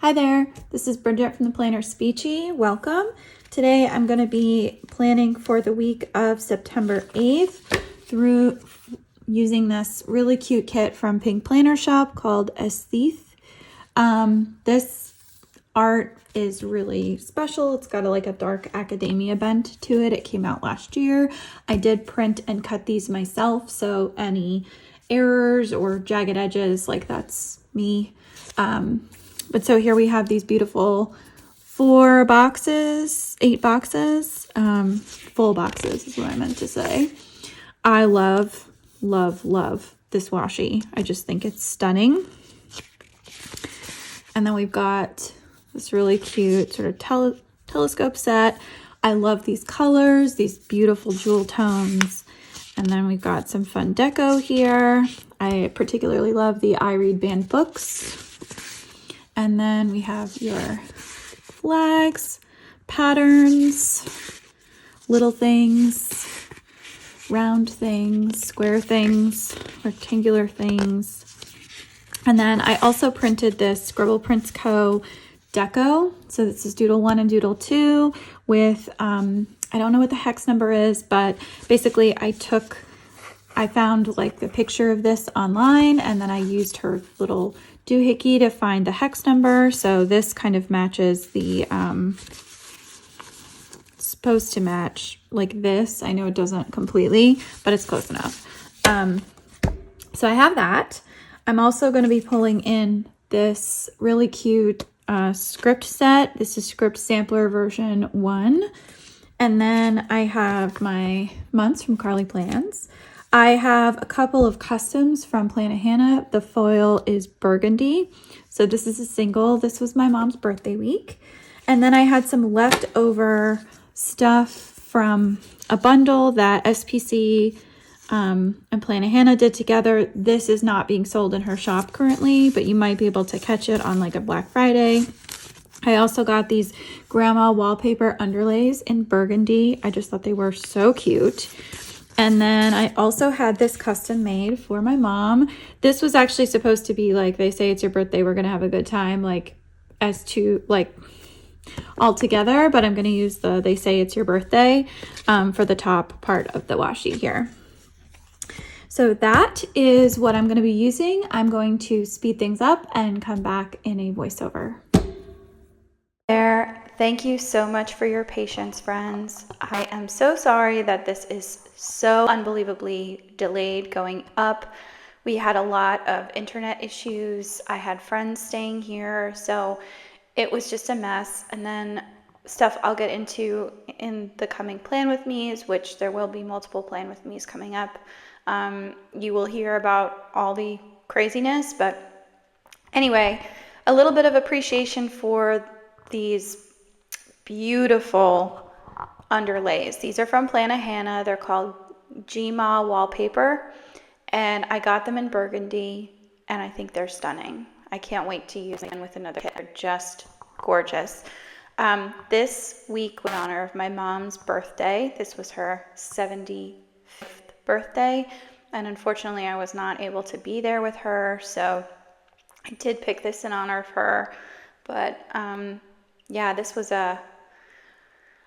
Hi there, this is Bridget from the Planner Speechy. Welcome. Today I'm going to be planning for the week of September 8th through using this really cute kit from PinkPlannerShop called Aesthe. This art is really special. It's got like a dark academia bent to it. It came out last year. I did print and cut these myself, so any errors or jagged edges, like that's me. But so here we have these beautiful 8 boxes, full boxes is what I meant to say. I love, love, love this washi. I just think it's stunning. And then we've got this really cute sort of telescope set. I love these colors, these beautiful jewel tones. And then we've got some fun deco here. I particularly love the I Read band books. And then we have your flags, patterns, little things, round things, square things, rectangular things. And then I also printed this Scribble Prints Co. deco. So this is Doodle 1 and Doodle 2 with, I don't know what the hex number is, but basically I found like the picture of this online, and then I used her little doohickey to find the hex number. So this kind of matches the, it's supposed to match like this. I know it doesn't completely, but it's close enough. So I have that. I'm also going to be pulling in this really cute script set. This is script sampler version 1. And then I have my months from Carly Plans. I have a couple of customs from Planet Hannah. The foil is burgundy. So this is a single. This was my mom's birthday week. And then I had some leftover stuff from a bundle that SPC and Planet Hannah did together. This is not being sold in her shop currently, but you might be able to catch it on like a Black Friday. I also got these GMA Wallpaper underlays in burgundy. I just thought they were so cute. And then I also had this custom made for my mom. This was actually supposed to be like, they say it's your birthday, we're going to have a good time, like as to like all together, but I'm going to use the they say it's your birthday for the top part of the washi here. So that is what I'm going to be using. I'm going to speed things up and come back in a voiceover. Thank you so much for your patience, friends. I am so sorry that this is so unbelievably delayed going up. We had a lot of internet issues. I had friends staying here, so it was just a mess. And then stuff I'll get into in the coming Plan With Me's, which there will be multiple Plan With Me's coming up. You will hear about all the craziness, but anyway, a little bit of appreciation for these beautiful underlays. These are from Planet Hannah. They're called GMA Wallpaper, and I got them in burgundy, and I think they're stunning. I can't wait to use them with another kit. They're just gorgeous. This week was in honor of my mom's birthday. This was her 75th birthday, and unfortunately I was not able to be there with her, so I did pick this in honor of her. But yeah, this was a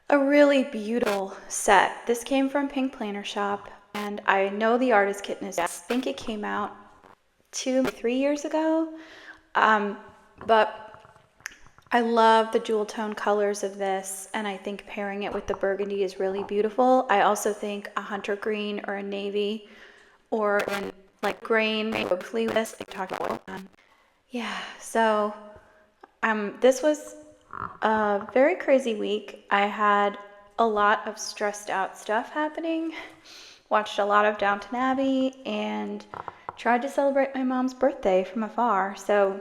really beautiful set. This came from PinkPlannerShop, and I know the artist kit is, I think it came out 2-3 years ago, but I love the jewel tone colors of this, and I think pairing it with the burgundy is really beautiful. I also think a hunter green or a navy or in like grain would flee with this. I talked about yeah, so this was a very crazy week. I had a lot of stressed out stuff happening, watched a lot of Downton Abbey, and tried to celebrate my mom's birthday from afar. So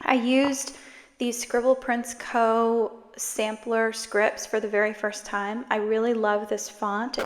I used these Scribble Prints Co. sampler scripts for the very first time. I really love this font.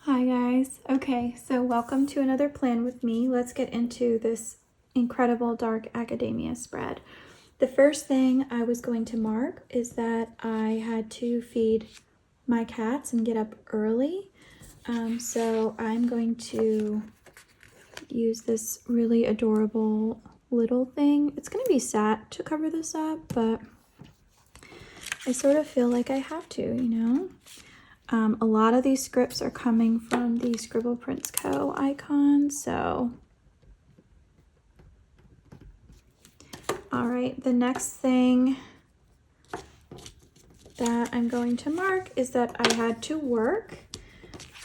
Hi guys. Okay, so welcome to another plan with me. Let's get into this incredible dark academia spread. The first thing I was going to mark is that I had to feed my cats and get up early. So I'm going to use this really adorable little thing. It's going to be sad to cover this up, but I sort of feel like I have to, you know? A lot of these scripts are coming from the Scribble Prints Co. icon, so. All right, the next thing that I'm going to mark is that I had to work,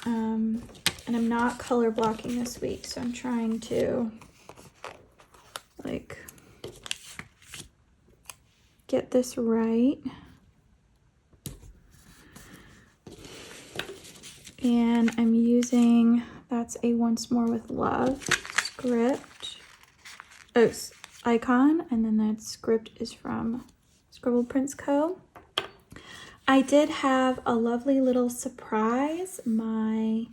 and I'm not color blocking this week, so I'm trying to like get this right. And I'm using, that's a Once More with Love script, icon, and then that script is from Scribble Prints Co. I did have a lovely little surprise. My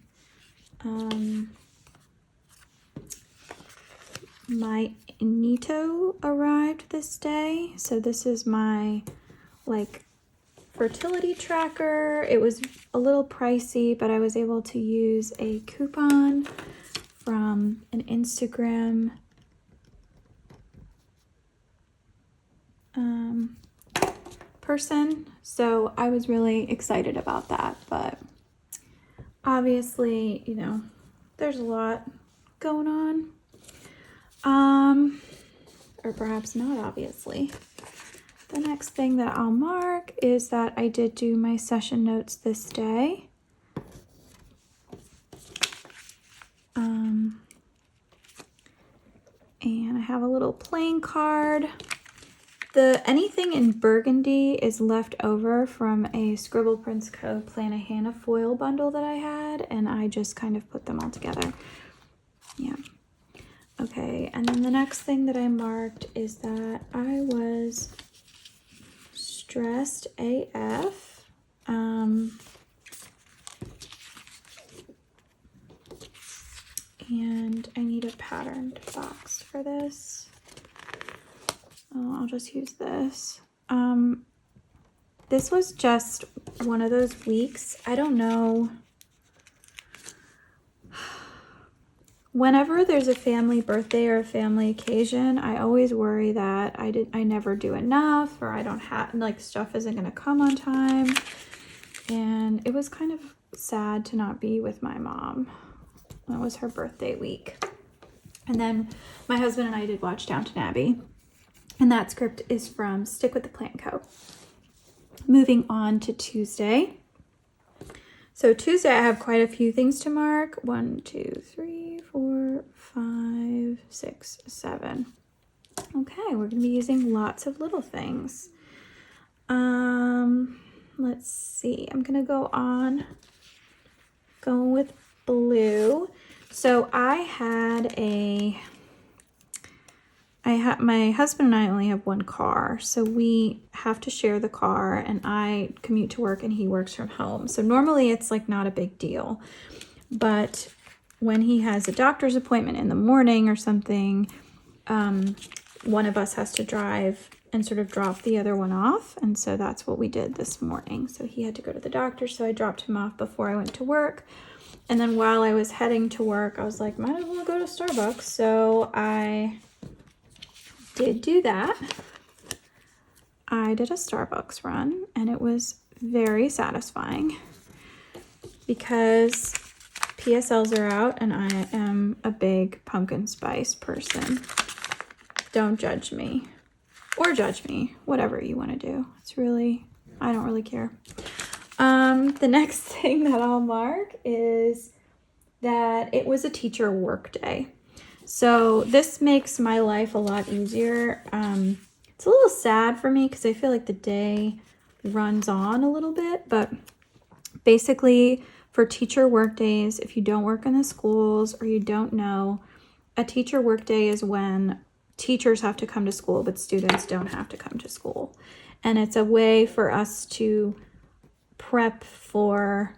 my Nito arrived this day. So this is my like fertility tracker. It was a little pricey, but I was able to use a coupon from an Instagram person. So I was really excited about that, but obviously, you know, there's a lot going on. Or perhaps not obviously. The next thing that I'll mark is that I did do my session notes this day. And I have a little playing card. Anything in burgundy is left over from a Scribble Prints Co. Plannahannah foil bundle that I had, and I just kind of put them all together. Yeah. Okay, and then the next thing that I marked is that I was stressed AF. And I need a patterned box for this. Oh, I'll just use this. This was just one of those weeks. I don't know. Whenever there's a family birthday or a family occasion, I always worry that I never do enough, or I don't have, like, stuff isn't going to come on time. And it was kind of sad to not be with my mom. That was her birthday week. And then my husband and I did watch Downton Abbey. And that script is from Stick with the Plan Co. Moving on to Tuesday. So Tuesday I have quite a few things to mark. 1, 2, 3, 4, 5, 6, 7. Okay, we're going to be using lots of little things. Let's see. I'm going to go with blue. So my husband and I only have one car, so we have to share the car, and I commute to work and he works from home. So normally it's like not a big deal, but when he has a doctor's appointment in the morning or something, one of us has to drive and sort of drop the other one off. And so that's what we did this morning. So he had to go to the doctor, so I dropped him off before I went to work. And then while I was heading to work, I was like, might as well go to Starbucks. So I did do that. I did a Starbucks run, and it was very satisfying because PSLs are out and I am a big pumpkin spice person. Don't judge me, or judge me, whatever you want to do. It's really, I don't really care. The next thing that I'll mark is that it was a teacher work day. So this makes my life a lot easier. It's a little sad for me because I feel like the day runs on a little bit, but basically for teacher work days, if you don't work in the schools or you don't know, a teacher work day is when teachers have to come to school, but students don't have to come to school. And it's a way for us to prep for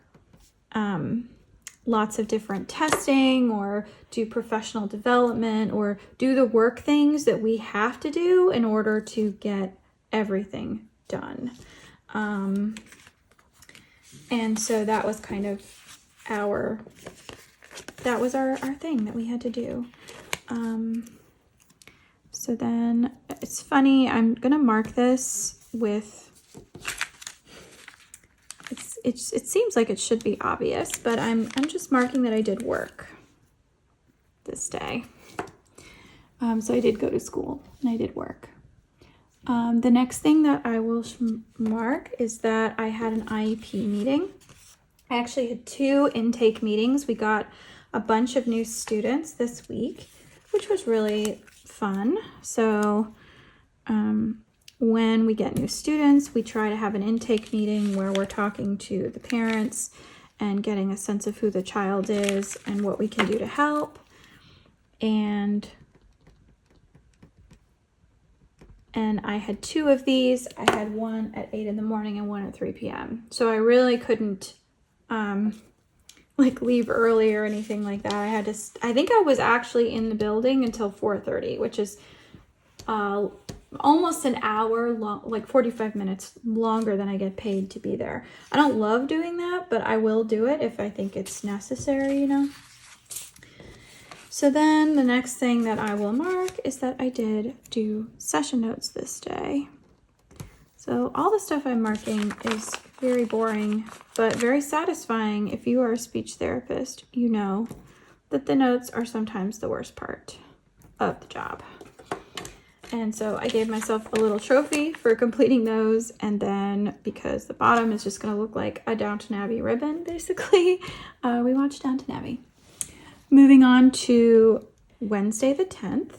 lots of different testing or do professional development or do the work things that we have to do in order to get everything done. And so that was kind of our thing that we had to do. So then it's funny, I'm gonna mark this with, it seems like it should be obvious, but I'm just marking that I did work this day. So I did go to school and I did work. The next thing that I will mark is that I had an IEP meeting. I actually had 2 intake meetings. We got a bunch of new students this week, which was really fun. So when we get new students, we try to have an intake meeting where we're talking to the parents and getting a sense of who the child is and what we can do to help. And I had 2 of these. I had one at 8 in the morning and one at 3 p.m. So I really couldn't like leave early or anything like that. I think I was actually in the building until 4:30, which is almost an hour long, like 45 minutes longer than I get paid to be there. I don't love doing that, but I will do it if I think it's necessary, you know. So then the next thing that I will mark is that I did do session notes this day. So all the stuff I'm marking is very boring, but very satisfying. If you are a speech therapist, you know that the notes are sometimes the worst part of the job. And so I gave myself a little trophy for completing those. And then because the bottom is just going to look like a Downton Abbey ribbon, basically, we watched Downton Abbey. Moving on to Wednesday the 10th.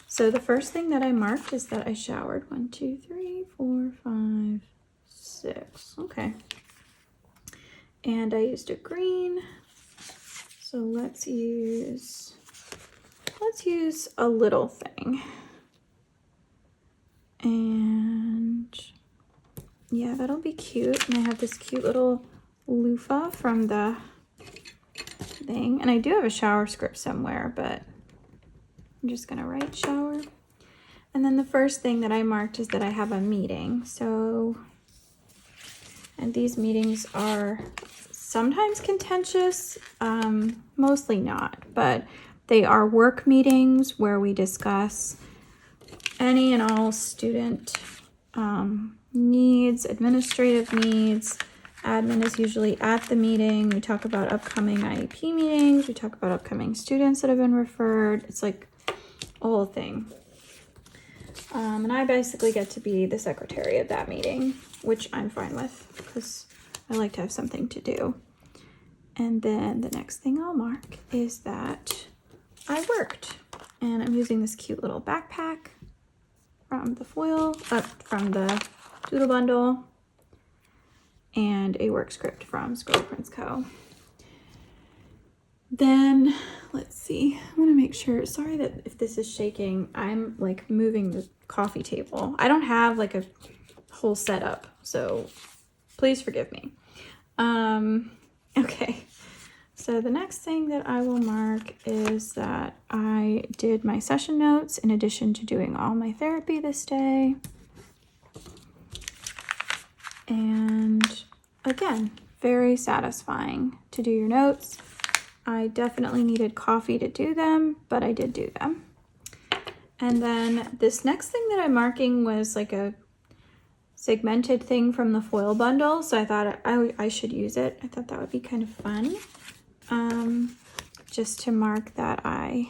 So the first thing that I marked is that I showered. 1, 2, 3, 4, 5, 6. Okay. And I used a green. So let's use a little thing. And yeah, that'll be cute. And I have this cute little loofah from the thing. And I do have a shower script somewhere, but I'm just gonna write shower. And then the first thing that I marked is that I have a meeting. So, and these meetings are sometimes contentious, mostly not, but they are work meetings where we discuss any and all student needs, administrative needs. Admin is usually at the meeting. We talk about upcoming IEP meetings. We talk about upcoming students that have been referred. It's like a whole thing. And I basically get to be the secretary of that meeting, which I'm fine with because I like to have something to do. And then the next thing I'll mark is that I worked. And I'm using this cute little backpack from the from the Doodle Bundle, and a work script from Scribble Prints Co. Then, let's see, I want to make sure, sorry that if this is shaking, I'm like moving the coffee table. I don't have like a whole setup, so please forgive me. Okay, so the next thing that I will mark is that I did my session notes in addition to doing all my therapy this day. And again, very satisfying to do your notes. I definitely needed coffee to do them, but I did do them. And then this next thing that I'm marking was like a segmented thing from the foil bundle. So I thought I should use it. I thought that would be kind of fun. Just to mark that I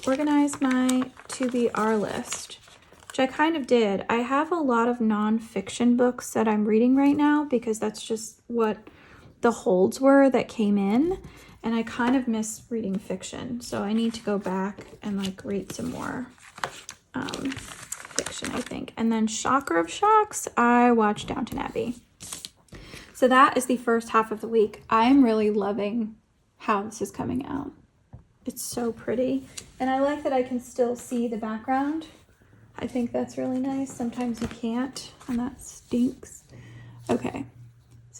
organized my to-be-R list, which I kind of did. I have a lot of nonfiction books that I'm reading right now because that's just what the holds were that came in, and I kind of miss reading fiction. So I need to go back and like read some more fiction, I think. And then shocker of shocks, I watched Downton Abbey. So that is the first half of the week. I'm really loving how this is coming out. It's so pretty. And I like that I can still see the background. I think that's really nice. Sometimes you can't, and that stinks. Okay,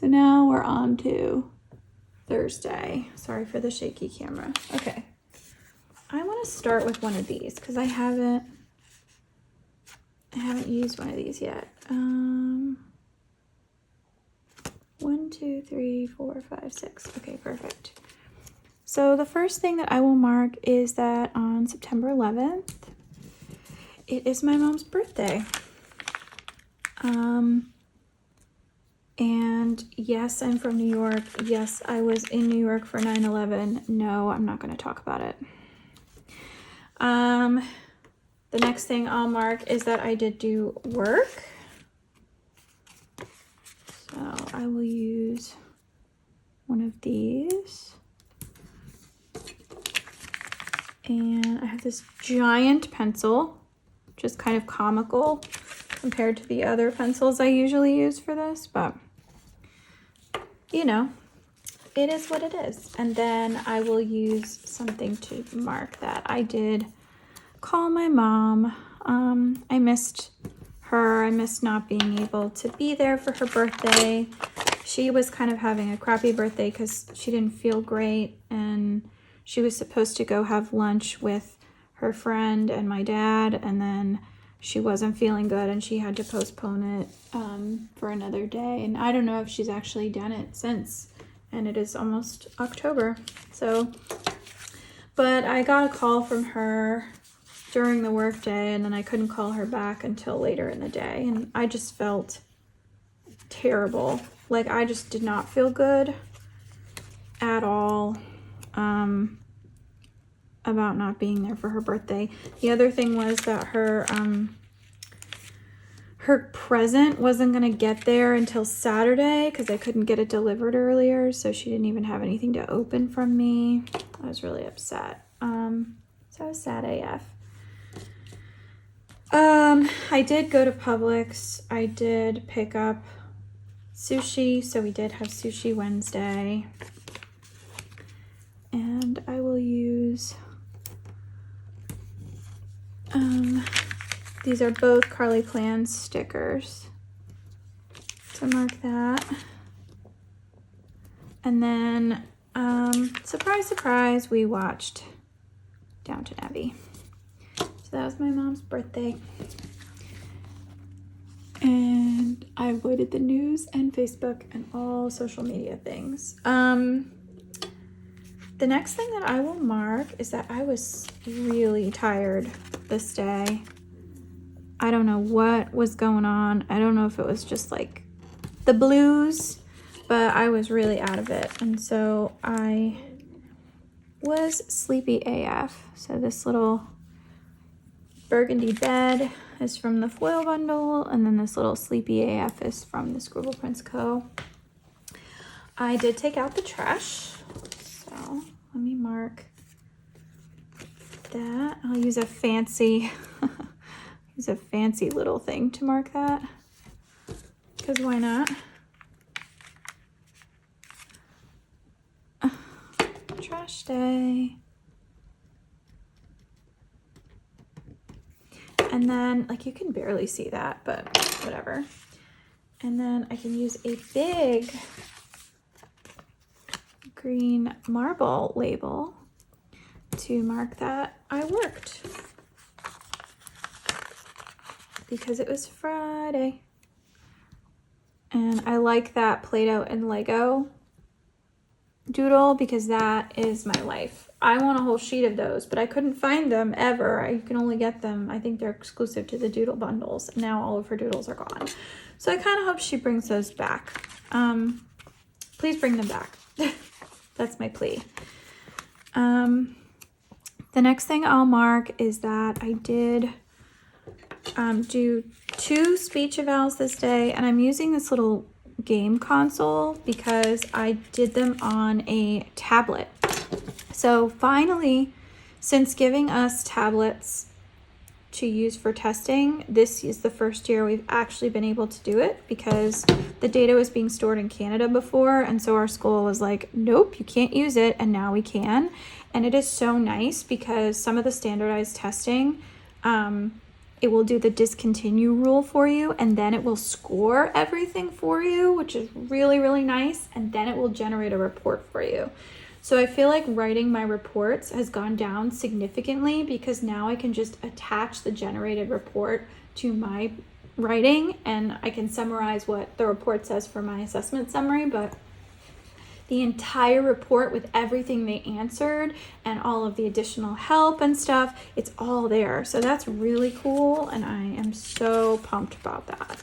So now we're on to Thursday. Sorry for the shaky camera. Okay. I want to start with one of these because I haven't used one of these yet. 1, 2, 3, 4, 5, 6. Okay, perfect. So the first thing that I will mark is that on September 11th, it is my mom's birthday. And yes, I'm from New York. Yes, I was in New York for 9/11. No, I'm not going to talk about it. The next thing I'll mark is that I did do work. So I will use one of these. And I have this giant pencil, which is kind of comical compared to the other pencils I usually use for this, but you know, it is what it is. And then I will use something to mark that I did call my mom. I missed her. I missed not being able to be there for her birthday. She was kind of having a crappy birthday because she didn't feel great, and she was supposed to go have lunch with her friend and my dad, and then she wasn't feeling good and she had to postpone it for another day. And I don't know if she's actually done it since, and it is almost October. So, but I got a call from her during the work day, and then I couldn't call her back until later in the day, and I just felt terrible. Like, I just did not feel good at all about not being there for her birthday. The other thing was that her present wasn't gonna get there until Saturday because I couldn't get it delivered earlier, so she didn't even have anything to open from me. I was really upset. So I was sad AF. I did go to Publix. I did pick up sushi, so we did have sushi Wednesday. And I will use, these are both Carly Plan stickers to mark that. And then, surprise, surprise, we watched Downton Abbey. So that was my mom's birthday. And I avoided the news and Facebook and all social media things. The next thing that I will mark is that I was really tired this day. I don't know what was going on. I don't know if it was just like the blues, but I was really out of it. And so I was sleepy AF. So this little burgundy bed is from the foil bundle, and then this little sleepy AF is from the Scribble Prints Co. I did take out the trash, so let me mark that. I'll use a fancy little thing to mark that, because why not? Trash day. And then, like, you can barely see that, but whatever. And then I can use a big green marble label to mark that I worked, because it was Friday. And I like that Play-Doh and Lego doodle because that is my life. I want a whole sheet of those, but I couldn't find them ever. You can only get them, I think they're exclusive to the doodle bundles. Now all of her doodles are gone. So I kind of hope she brings those back. Please bring them back. That's my plea. The next thing I'll mark is that I did do 2 speech evals this day, and I'm using this little game console because I did them on a tablet. So finally, since giving us tablets to use for testing, this is the first year we've actually been able to do it, because the data was being stored in Canada before, and so our school was like, nope, you can't use it, and now we can. And it is so nice because some of the standardized testing it will do the discontinue rule for you, and then it will score everything for you, which is really, really nice. And then it will generate a report for you. So I feel like writing my reports has gone down significantly because now I can just attach the generated report to my writing and I can summarize what the report says for my assessment summary, but the entire report with everything they answered and all of the additional help and stuff, it's all there. So that's really cool, and I am so pumped about that.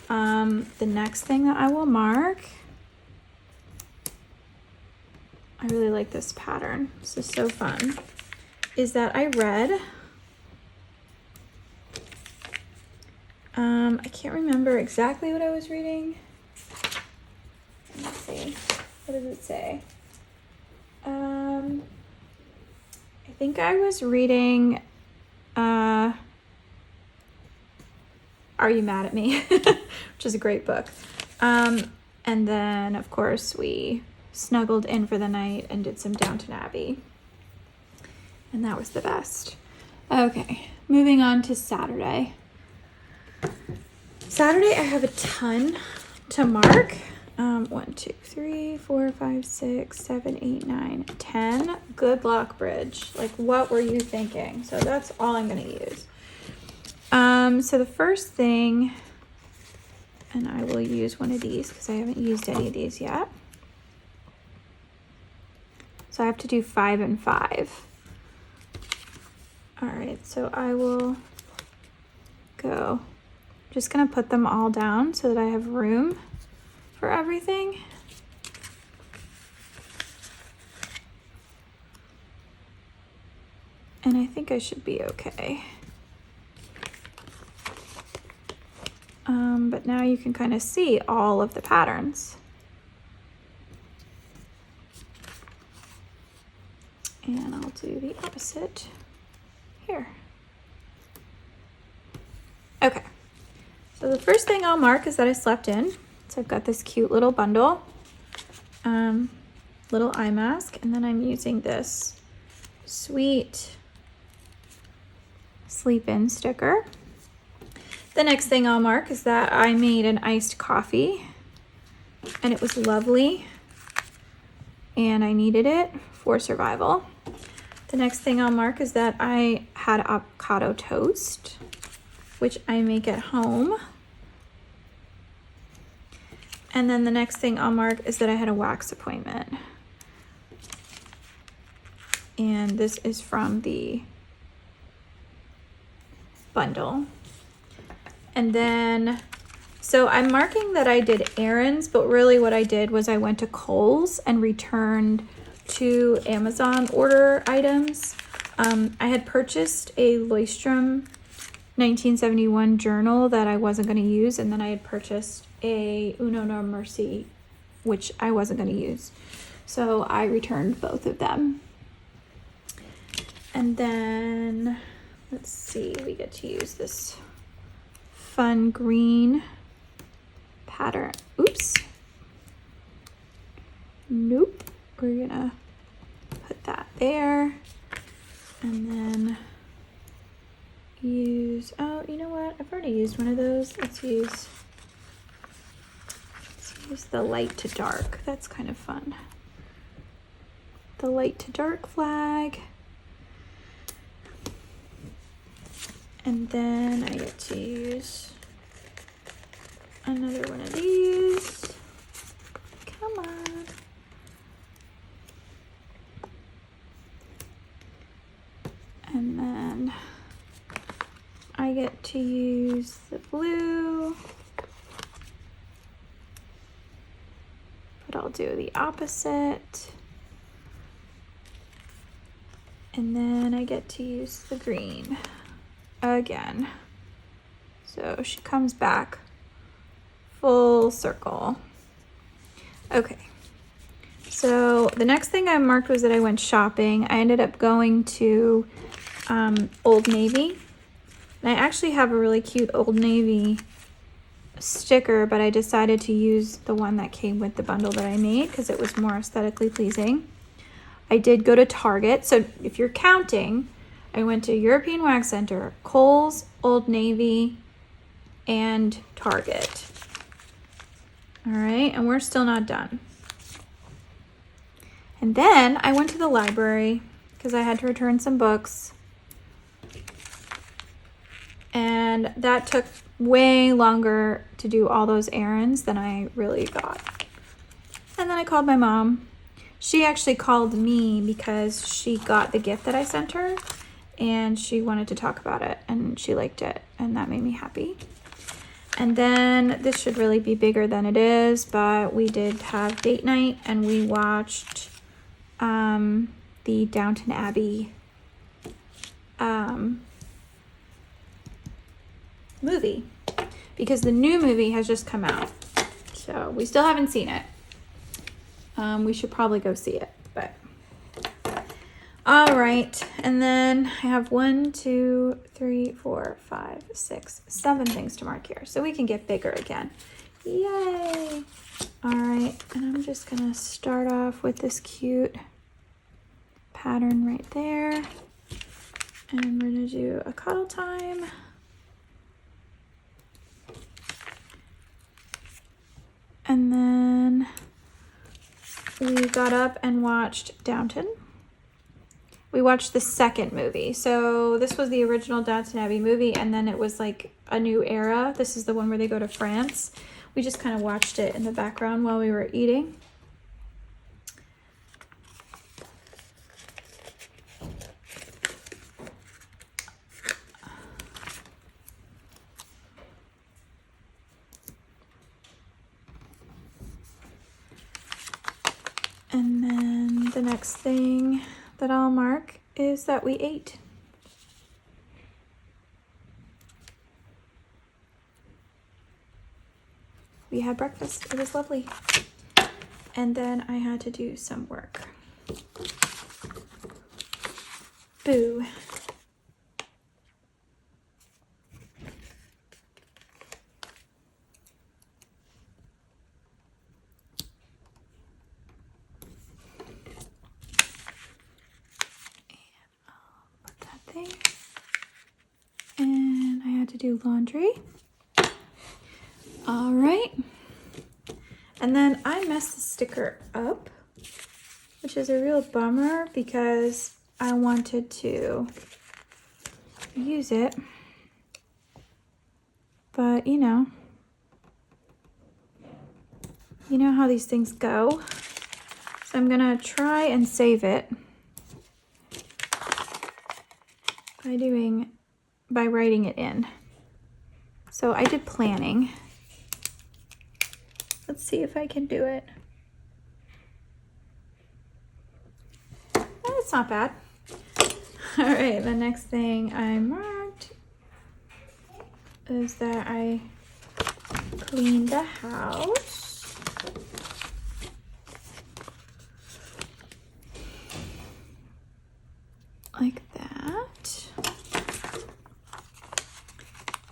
The next thing that I will mark, I really like this pattern. This is so fun. Is that I read, I can't remember exactly what I was reading. Let's see. What does it say? I think I was reading Are You Mad at Me? Which is a great book. And then, of course, we snuggled in for the night and did some Downton Abbey. And that was the best. Okay, moving on to Saturday. Saturday, I have a ton to mark. 1, 2, 3, 4, 5, 6, 7, 8, 9, 10. Good luck, Bridge. Like, what were you thinking? So that's all I'm going to use. So the first thing, and I will use one of these because I haven't used any of these yet. So I have to do 5 and 5. All right, so I will go. Just going to put them all down so that I have room for everything. And I think I should be okay. But now you can kind of see all of the patterns. And I'll do the opposite here. Okay, so the first thing I'll mark is that I slept in. So I've got this cute little bundle, little eye mask, and then I'm using this sweet sleep in sticker. The next thing I'll mark is that I made an iced coffee and it was lovely and I needed it for survival. The next thing I'll mark is that I had avocado toast, which I make at home. And then the next thing I'll mark is that I had a wax appointment. And this is from the bundle. And then, so I'm marking that I did errands, but really what I did was I went to Kohl's and returned 2 Amazon order items. I had purchased a Leuchtturm 1971 journal that I wasn't going to use, and then I had purchased a Uno No Mercy, which I wasn't going to use. So I returned both of them. And then, let's see, we get to use this fun green pattern. Oops. Nope. We're gonna put that there. And then use, oh, you know what? I've already used one of those. Let's use the light to dark. That's kind of fun. The light to dark flag. And then I get to use another one of these. Come on. And then I get to use the blue. But I'll do the opposite. And then I get to use the green again. So she comes back full circle. Okay. So the next thing I marked was that I went shopping. I ended up going to Old Navy. And I actually have a really cute Old Navy sticker, but I decided to use the one that came with the bundle that I made because it was more aesthetically pleasing. I did go to Target. So if you're counting, I went to European Wax Center, Kohl's, Old Navy, and Target. All right, and we're still not done. And then I went to the library because I had to return some books. And that took way longer to do all those errands than I really thought. And then I called my mom. She actually called me because she got the gift that I sent her and she wanted to talk about it and she liked it and that made me happy. And then this should really be bigger than it is, but we did have date night and we watched the Downton Abbey movie because the new movie has just come out. So we still haven't seen it. We should probably go see it, but all right. And then I have 1, 2, 3, 4, 5, 6, 7 things to mark here so we can get bigger again. Yay. All right. And I'm just going to start off with this cute pattern right there. And we're going to do a cuddle time. And then we got up and watched Downton. We watched the second movie. So this was the original Downton Abbey movie, and then it was like a new era. This is the one where they go to France. We just kind of watched it in the background while we were eating. And then the next thing that I'll mark is that we ate. We had breakfast. It was lovely. And then I had to do some work. Boo. And I had to do laundry. All right. And then I messed the sticker up, which is a real bummer because I wanted to use it. But you know how these things go. So I'm gonna try and save it by writing it in. So I did planning. Let's see if I can do it. It's not bad. All right, the next thing I marked is that I cleaned the house. Like that.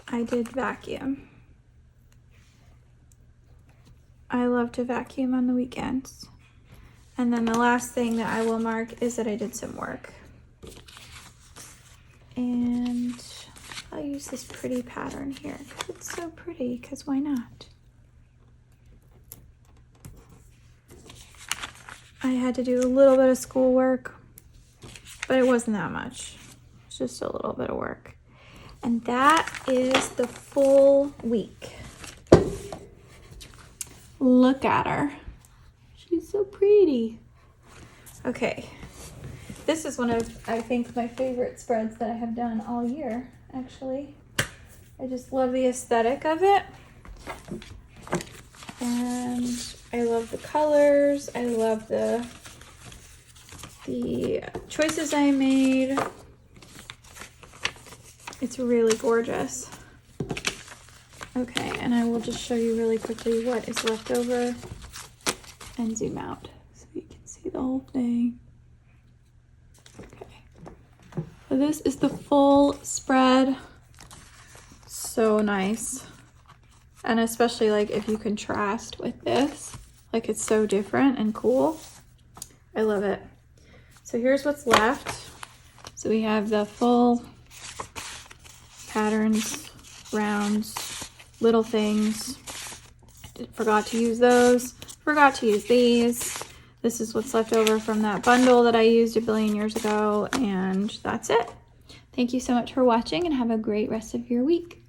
I did vacuum. I love to vacuum on the weekends. And then the last thing that I will mark is that I did some work. And I'll use this pretty pattern here because it's so pretty, because why not? I had to do a little bit of schoolwork, but it wasn't that much. It's just a little bit of work. And that is the full week. Look at her. She's so pretty. Okay. This is one of, I think, my favorite spreads that I have done all year, actually. I just love the aesthetic of it. And I love the colors. I love the choices I made. It's really gorgeous. Okay, and I will just show you really quickly what is left over and zoom out so you can see the whole thing. Okay, so this is the full spread. So nice. And especially like if you contrast with this, like it's so different and cool. I love it. So here's what's left. So we have the full patterns, rounds, little things. Forgot to use those. Forgot to use these. This is what's left over from that bundle that I used a billion years ago, and that's it. Thank you so much for watching, and have a great rest of your week.